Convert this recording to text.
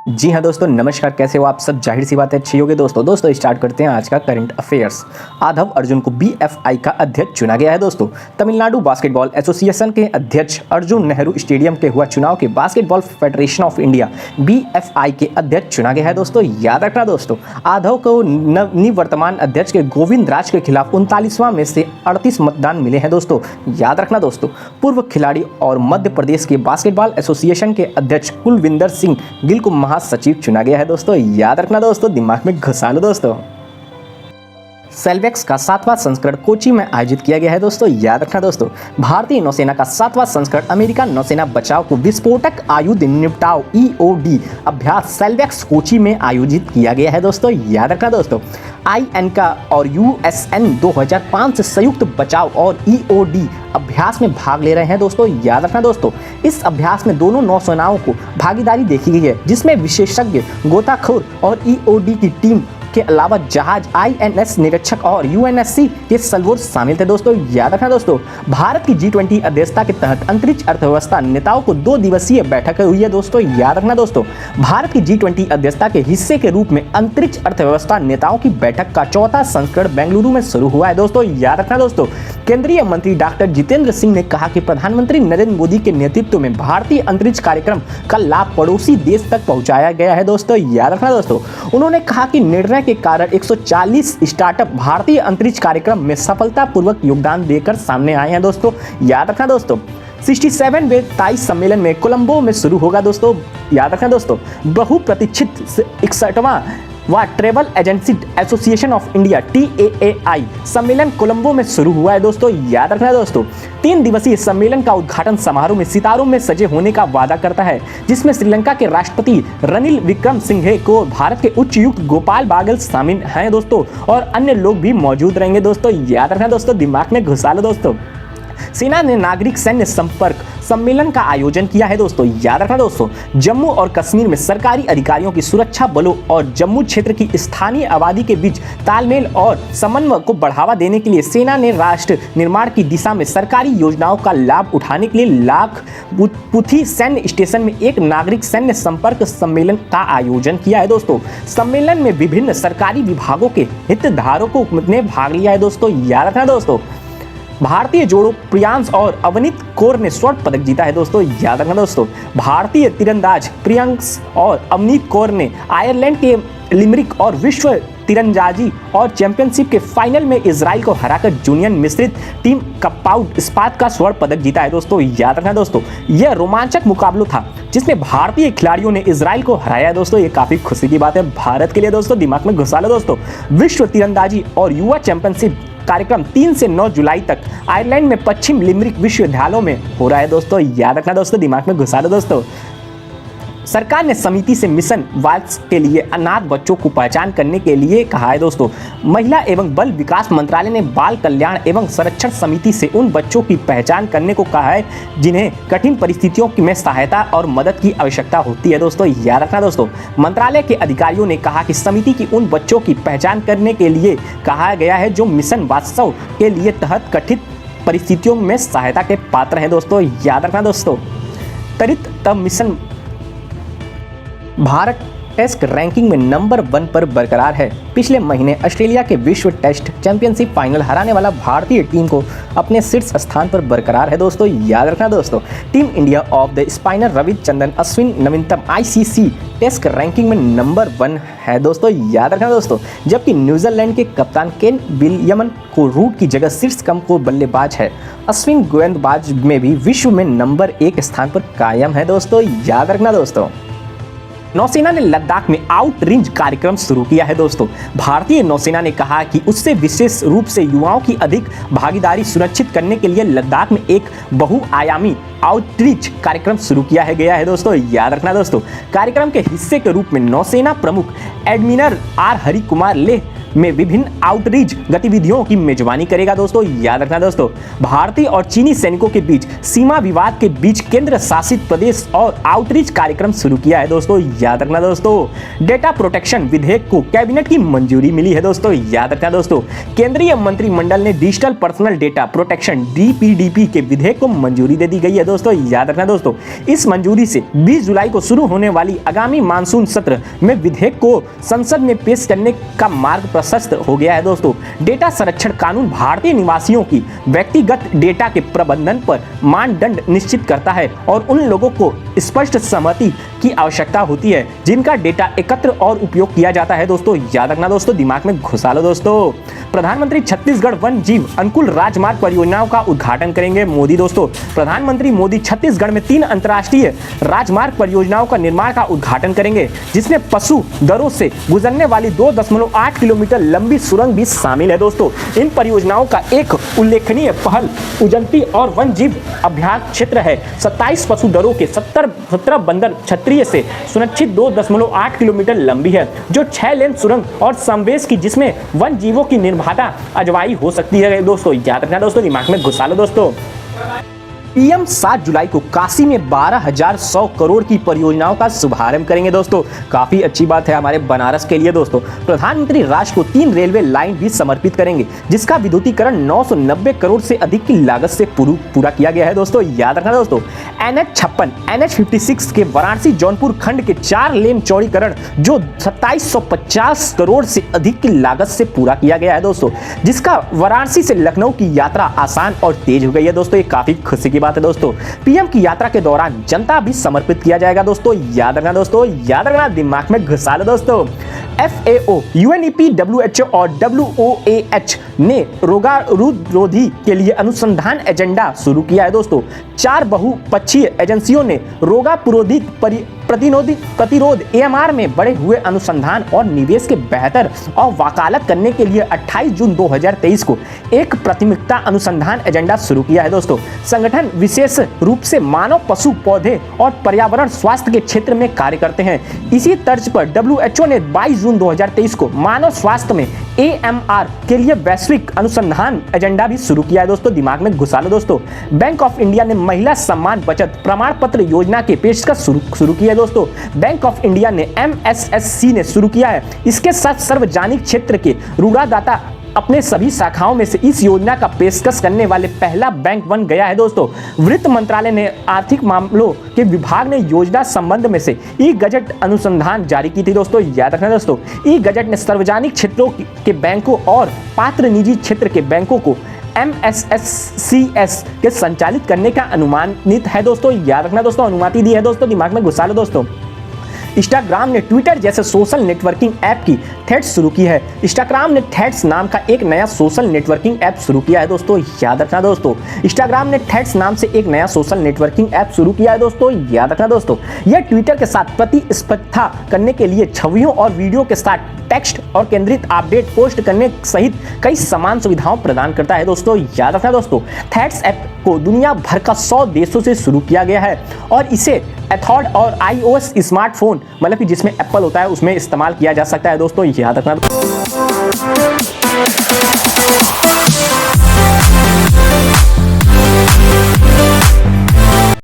जी हाँ दोस्तों, नमस्कार। कैसे हो आप सब? जाहिर सी बात है अच्छी होगी दोस्तों स्टार्ट करते हैं आज का करंट अफेयर्स। आधव अर्जुन को बीएफआई का अध्यक्ष चुना गया है दोस्तों। तमिलनाडु बास्केटबॉल एसोसिएशन के अध्यक्ष अर्जुन नेहरू स्टेडियम के हुआ चुनाव के basketball federation of India BFI के अध्यक्ष चुना गया है दोस्तों। याद रखना दोस्तों, आधव को निवर्तमान अध्यक्ष के गोविंद राज के खिलाफ 39वां में से 38 मतदान मिले हैं दोस्तों। याद रखना दोस्तों, पूर्व खिलाड़ी और मध्य प्रदेश के बास्केटबॉल एसोसिएशन के अध्यक्ष कुलविंदर सिंह गिल को महासचिव चुना गया है दोस्तों। याद रखना दोस्तों, दिमाग में घुसा लो दोस्तों। सेल्वेक्स का 7वां संस्करण कोची में आयोजित किया गया है दोस्तों। याद रखना दोस्तों, भारतीय नौसेना का 7वां संस्करण अमेरिका नौसेना बचाव को विस्फोटक आयुध निपटाव ईओडी अभ्यास सेल्वेक्स कोची में आयोजित किया गया है दोस्तों। याद रखना दोस्तों, आईएन का और यूएसएन 2005 से संयुक्त बचाव और ईओडी अभ्यास में भाग ले रहे हैं दोस्तों। याद रखना दोस्तों, इस अभ्यास में दोनों नौसेनाओं को भागीदारी देखी गई है, जिसमें विशेषज्ञ गोताखोर और ईओडी की टीम के अलावा जहाज आईएनएस निरीक्षक और यूएनएससी के सलवोर शामिल थे दोस्तों। याद रखना दोस्तों, भारत की G20 अध्यक्षता के तहत अंतरिक्ष अर्थव्यवस्था नेताओं को 2 दिवसीय बैठक हुई है दोस्तों। याद रखना दोस्तों, भारत की G20 अध्यक्षता के हिस्से के रूप में अंतरिक्ष अर्थव्यवस्था नेताओं की बैठक का 4था संस्करण बेंगलुरु में शुरू हुआ है दोस्तों। याद रखना दोस्तों, केंद्रीय मंत्री डॉक्टर जितेंद्र सिंह ने कहा कि प्रधानमंत्री नरेंद्र मोदी के नेतृत्व में भारतीय अंतरिक्ष कार्यक्रम का लाभ पड़ोसी देश तक पहुंचाया गया है दोस्तों। याद रखना दोस्तों, उन्होंने कहा कि निर्णय के कारण 140 स्टार्टअप भारतीय अंतरिक्ष कार्यक्रम में सफलतापूर्वक योगदान देकर सामने आए हैं दोस्तों। याद रखना दोस्तों, 67वें 23 सम्मेलन में कोलंबो में शुरू होगा दोस्तों। याद रखना दोस्तों, बहुप्रतीक्षित 61वां travel agency association of India TAAI सम्मेलन कोलंबो में शुरू हुआ है दोस्तों। याद रखना दोस्तों, 3 दिवसीय सम्मेलन का उद्घाटन समारोह में सितारों में सजे होने का वादा करता है, जिसमें श्रीलंका के राष्ट्रपति रनिल विक्रमसिंघे को भारत के उच्चायुक्त गोपाल बागल शामिल हैं दोस्तों, और अन्य लोग भी मौजूद रहेंगे दोस्तों। याद रखना दोस्तों, दिमाग में घुसा लो दोस्तों। सेना ने नागरिक सैन्य संपर्क सम्मेलन का आयोजन किया है दोस्तों। याद रखना दोस्तों, जम्मू और कश्मीर में सरकारी अधिकारियों की सुरक्षा बलों और जम्मू क्षेत्र की स्थानीय आबादी के बीच तालमेल और समन्वय को बढ़ावा देने के लिए सेना ने राष्ट्र निर्माण की दिशा में सरकारी योजनाओं का लाभ उठाने के लिए लाखपुथी सैन्य स्टेशन में एक नागरिक सैन्य संपर्क सम्मेलन का आयोजन किया है दोस्तों। सम्मेलन में विभिन्न सरकारी विभागों के हितधारकों ने भाग लिया है दोस्तों। याद रखना दोस्तों, भारतीय जोड़ों प्रियांश और अवनीत कौर ने स्वर्ण पदक जीता है दोस्तों। याद रखना दोस्तों, भारतीय तीरंदाज प्रियांश और अवनीत कौर ने आयरलैंड के लिमरिक और विश्व तीरंदाजी और चैंपियनशिप के फाइनल में इजराइल को हराकर जूनियर मिश्रित टीम कपाउट इस्पात का स्वर्ण पदक जीता है दोस्तों। याद रखना दोस्तों, यह रोमांचक मुकाबला था जिसमें भारतीय खिलाड़ियों ने इजराइल को हराया दोस्तों। ये काफी खुशी की बात है भारत के लिए दोस्तों। दिमाग में घुसा लो दोस्तों, विश्व तीरंदाजी और युवा चैंपियनशिप कार्यक्रम 3 से 9 जुलाई तक आयरलैंड में पश्चिम लिमरिक विश्वविद्यालयों में हो रहा है दोस्तों। याद रखना दोस्तों, दिमाग में घुसा दो दोस्तों। सरकार ने समिति से मिशन वात्स के लिए अनाथ बच्चों को पहचान करने के लिए कहा है दोस्तों। महिला एवं बाल विकास मंत्रालय ने बाल कल्याण एवं संरक्षण समिति से उन बच्चों की पहचान करने को कहा है जिन्हें कठिन परिस्थितियों में सहायता और मदद की आवश्यकता होती है दोस्तों। याद रखना दोस्तों, मंत्रालय के अधिकारियों ने कहा कि समिति की उन बच्चों की पहचान करने के लिए कहा गया है जो मिशन वात्सव के लिए तहत कठिन परिस्थितियों में सहायता के पात्र हैं दोस्तों। याद रखना दोस्तों, त्वरित तब मिशन भारत टेस्ट रैंकिंग में नंबर 1 पर बरकरार है। पिछले महीने ऑस्ट्रेलिया के विश्व टेस्ट चैंपियनशिप फाइनल हराने वाला भारतीय टीम को अपने शीर्ष स्थान पर बरकरार है दोस्तों। याद रखना दोस्तों, team India of the spinner Ravichandran Ashwin नवीनतम ICC टेस्ट रैंकिंग में नंबर 1 है दोस्तों। याद रखना दोस्तों, जबकि न्यूजीलैंड के कप्तान केन विलियमसन को रूट की जगह शीर्ष क्रम को बल्लेबाज है। अश्विन गेंदबाज में भी विश्व में नंबर 1 स्थान पर कायम है दोस्तों। याद रखना दोस्तों, नौसेना ने लद्दाख में आउटरीच कार्यक्रम शुरू किया है दोस्तों। भारतीय नौसेना ने कहा कि उससे विशेष रूप से युवाओं की अधिक भागीदारी सुनिश्चित करने के लिए लद्दाख में एक बहुआयामी आउटरीच कार्यक्रम शुरू किया गया है दोस्तों। याद रखना दोस्तों, कार्यक्रम के हिस्से के रूप में नौसेना प्रमुख एडमिरल R हरि कुमार लेह में विभिन्न आउटरीच गतिविधियों की मेजबानी करेगा दोस्तों। याद रखना दोस्तों, भारतीय और चीनी सैनिकों के बीच सीमा विवाद के बीच केंद्र शासित प्रदेश और आउटरीच कार्यक्रम शुरू किया है दोस्तों। याद रखना दोस्तों, डेटा प्रोटेक्शन विधेयक को कैबिनेट की मंजूरी मिली है दोस्तों। याद रखना दोस्तों, केंद्रीय मंत्रिमंडल ने digital personal data protection DPDP के विधेयक को मंजूरी दे दी गई है दोस्तों। याद रखना दोस्तों, इस मंजूरी से 20 जुलाई को शुरू होने वाली आगामी मानसून सत्र में विधेयक को संसद में पेश करने का मार्ग प्रशस्त हो गया है दोस्तों। डेटा संरक्षण कानून भारतीय निवासियों की व्यक्तिगत डेटा के प्रबंधन पर मानदंड निश्चित करता है और उन लोगों को स्पष्ट सहमति की आवश्यकता होती है जिनका डेटा एकत्र और उपयोग किया जाता है दोस्तों। याद रखना दोस्तों, दिमाग में घुसा लो दोस्तों। प्रधानमंत्री छत्तीसगढ़ वन जीव अनुकूल राजमार्ग परियोजनाओं का उद्घाटन करेंगे मोदी दोस्तों। प्रधानमंत्री मोदी छत्तीसगढ़ में 3 अंतर्राष्ट्रीय राजमार्ग परियोजनाओं का निर्माण का उद्घाटन करेंगे, जिसमें पशु दरों से गुजरने वाली 2.8 किलोमीटर लंबी सुरंग भी शामिल है दोस्तों। इन परियोजनाओं का एक उल्लेखनीय पहल उजंती और वन जीव अभ्यास क्षेत्र है। 27 पशु दरों के 17 बंदर क्षत्रिय से सुरक्षित 2.8 किलोमीटर लंबी है, जो 6 लेन सुरंग और संवेश की, जिसमें वन जीवों की निर्बाधा अजवाई हो सकती है दोस्तों। याद रखना दोस्तों, दिमाग में घुसा लो दोस्तों। पीएम 7 जुलाई को काशी में 12,100 करोड़ की परियोजनाओं का शुभारंभ करेंगे दोस्तों। काफी अच्छी बात है हमारे बनारस के लिए दोस्तों। प्रधानमंत्री राष्ट्र को 3 रेलवे लाइन भी समर्पित करेंगे, जिसका विद्युतीकरण 990 करोड़ से अधिक की लागत से पूरा किया गया है दोस्तों। याद रखना दोस्तों, NH56, NH56 के वाराणसी जौनपुर खंड के 4 लेन चौड़ीकरण जो 2750 करोड़ से अधिक की लागत से पूरा किया गया है दोस्तों, जिसका वाराणसी से लखनऊ की यात्रा आसान और तेज हो गई है दोस्तों। ये काफी खुशी की बात है दोस्तों। पीएम की यात्रा के दौरान जनता भी समर्पित किया जाएगा दोस्तों। याद रखना दोस्तों, याद रखना, दिमाग में घुसा लो दोस्तों। FAO, UNEP, WHO और WOAH ने रोगाणुरोधी के लिए अनुसंधान एजेंडा शुरू किया है दोस्तों। 4 बहुपक्षीय एजेंसियों ने रोगाणुरोधी प्रतिरोध AMR में बढ़े हुए अनुसंधान और निवेश के बेहतर और वकालत करने के लिए 28 जून 2023 को एक प्राथमिकता अनुसंधान एजेंडा शुरू किया है दोस्तों। संगठन विशेष रूप से मानव, पशु, पौधे और पर्यावरण स्वास्थ्य के क्षेत्र में कार्य करते हैं। इसी तर्ज पर WHO ने 22 जून 2023 को मानव स्वास्थ्य में AMR के लिए वैश्विक अनुसंधान एजेंडा भी शुरू किया है दोस्तों। दिमाग में घुसा लो दोस्तों। बैंक ऑफ इंडिया ने महिला सम्मान बचत प्रमाण पत्र योजना के पेशकश शुरू की है दोस्तों। बैंक ऑफ इंडिया ने MSSC ने शुरू किया है। इसके साथ सार्वजनिक क्षेत्र के ऋणदाता अपने सभी शाखाओं में से इस योजना का पेशकश करने वाले पहला बैंक बन गया है दोस्तों। वित्त मंत्रालय ने आर्थिक मामलों के विभाग ने योजना संबंध में से ई गजट अनुसंधान जारी की थी दोस्तों। याद रखना दोस्तों, ई गजट ने सार्वजनिक क्षेत्रों के बैंकों और पात्र निजी क्षेत्र के बैंकों को MSSCS के संचालित करने का अनुमानित है दोस्तों। याद रखना दोस्तों, अनुमति दी है दोस्तों। दिमाग में घुसा लो दोस्तों। इंस्टाग्राम ने ट्विटर जैसे सोशल नेटवर्किंग ऐप की थ्रेड्स शुरू की है। इंस्टाग्राम ने थ्रेड्स नाम का एक नया सोशल नेटवर्किंग ऐप शुरू किया है दोस्तों। याद रखना दोस्तों, इंस्टाग्राम ने थ्रेड्स नाम से एक नया सोशल नेटवर्किंग ऐप शुरू किया है दोस्तों। याद रखना दोस्तों, यह ट्विटर के साथ प्रतिस्पर्धा करने के लिए छवियों और वीडियो के साथ टेक्स्ट और केंद्रित अपडेट पोस्ट करने सहित कई समान सुविधाओं प्रदान करता है दोस्तों। याद रखना दोस्तों, थ्रेड्स ऐप को दुनिया भर का 100 देशों से शुरू किया गया है और इसे एथॉड और iOS स्मार्टफोन, मतलब कि जिसमें एप्पल होता है, उसमें इस्तेमाल किया जा सकता है दोस्तों। याद रखना।